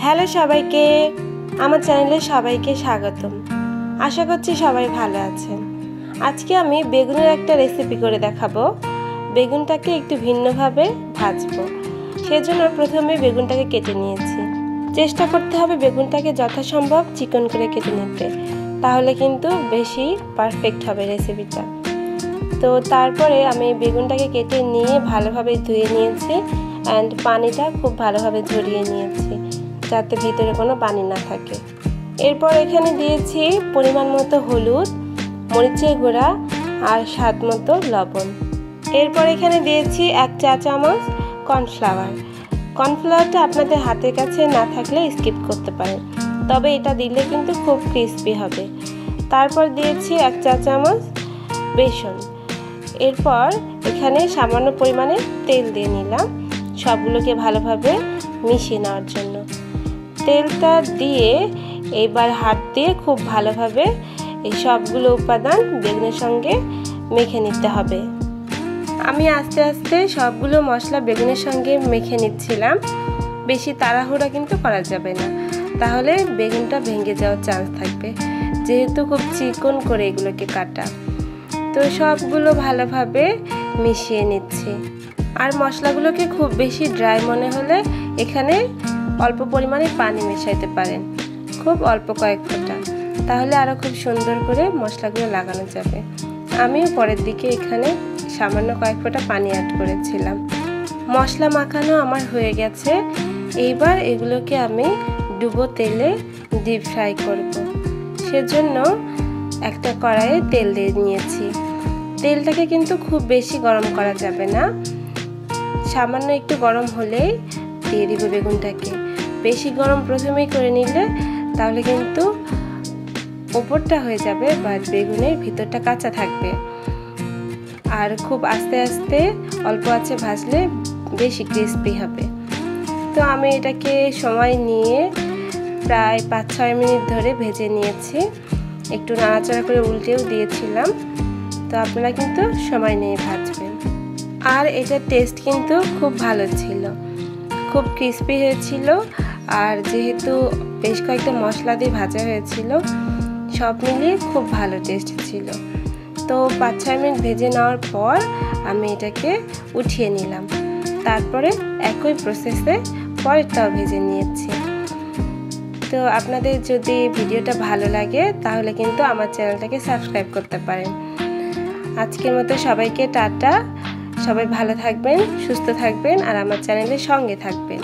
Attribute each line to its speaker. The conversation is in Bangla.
Speaker 1: হ্যালো সবাইকে, আমার চ্যানেলে সবাইকে স্বাগতম। আশা করছি সবাই ভালো আছেন। আজকে আমি বেগুনের একটা রেসিপি করে দেখাবো। বেগুনটাকে একটু ভিন্নভাবে ভাজবো। সেজন্য প্রথমে বেগুনটাকে কেটে নিয়েছি। চেষ্টা করতে হবে বেগুনটাকে যথাসম্ভব চিকন করে কেটে নিতে, তাহলে কিন্তু বেশি পারফেক্ট হবে রেসিপিটা। তো তারপরে আমি বেগুনটাকে কেটে নিয়ে ভালোভাবে ধুয়ে নিয়েছি অ্যান্ড পানিটা খুব ভালোভাবে ঝরিয়ে নিয়েছি, যাতে ভিতরে কোনো পানি না থাকে। এরপর এখানে দিয়েছি পরিমাণ মতো হলুদ, মরিচের গুঁড়া আর স্বাদ মতো লবণ। এরপর এখানে দিয়েছি 1 চা চামচ কর্নফ্লাওয়ার। কর্নফ্লাওয়ারটা আপনাদের হাতের কাছে না থাকলে স্কিপ করতে পারেন, তবে এটা দিলে কিন্তু খুব ক্রিস্পি হবে। তারপর দিয়েছি 1 চা চামচ বেসন। এরপর এখানে সামান্য পরিমাণে তেল দিয়ে নিলাম, সবগুলোকে ভালোভাবে মিশিয়ে নেওয়ার জন্য। তেলটা দিয়ে এবার হাত দিয়ে খুব ভালোভাবে এই সবগুলো উপাদান বেগুনের সঙ্গে মেখে নিতে হবে। আমি আস্তে আস্তে সবগুলো মশলা বেগুনের সঙ্গে মেখে নিচ্ছিলাম। বেশি তাড়াহুড়া কিন্তু করা যাবে না, তাহলে বেগুনটা ভেঙে যাওয়ার চান্স থাকবে, যেহেতু খুব চিকন করে এগুলোকে কাটা। তো সবগুলো ভালোভাবে মিশিয়ে নিচ্ছি। আর মশলাগুলোকে খুব বেশি ড্রাই মনে হলে এখানে অল্প পরিমাণে পানি মেশাইতে পারেন, খুব অল্প কয়েক ফোঁটা, তাহলে আরও খুব সুন্দর করে মশলাগুলো লাগানো যাবে। আমিও পরের দিকে এখানে সামান্য কয়েক ফোঁটা পানি অ্যাড করেছিলাম। মশলা মাখানো আমার হয়ে গেছে। এইবার এগুলোকে আমি ডুবো তেলে ডিপ ফ্রাই করব। সেজন্য একটা কড়াইয়ে তেল দিয়ে নিয়েছি। তেলটাকে কিন্তু খুব বেশি গরম করা যাবে না, সামান্য একটু গরম হলেই দিয়ে দিব বেগুনটাকে। বেশি গরম প্রথমেই করে নিলে তাহলে কিন্তু ওপরটা হয়ে যাবে, বাট বেগুনের ভিতরটা কাঁচা থাকবে। আর খুব আস্তে আস্তে অল্প আঁচে ভাজলে বেশি ক্রিস্পি হবে। তো আমি এটাকে সময় নিয়ে প্রায় 5-6 মিনিট ধরে ভেজে নিয়েছি। একটু নাড়াচাড়া করে উল্টেও দিয়েছিলাম। তো আপনারা কিন্তু সময় নিয়ে ভাজবেন। আর এটার টেস্ট কিন্তু খুব ভালো ছিল, খুব ক্রিস্পি হয়েছিল। আর যেহেতু বেশ কয়েকটা মশলা দিয়ে ভাজা হয়েছিল, সব মিলিয়ে খুব ভালো টেস্ট ছিল। তো 5-6 মিনিট ভেজে নেওয়ার পর আমি এটাকে উঠিয়ে নিলাম। তারপরে একই প্রসেসে পরেরটাও ভেজে নিয়েছি। তো আপনাদের যদি ভিডিওটা ভালো লাগে তাহলে কিন্তু আমার চ্যানেলটাকে সাবস্ক্রাইব করতে পারেন। আজকের মতো সবাইকে টাটা। সবাই ভালো থাকবেন, সুস্থ থাকবেন আর আমার চ্যানেলের সঙ্গে থাকবেন।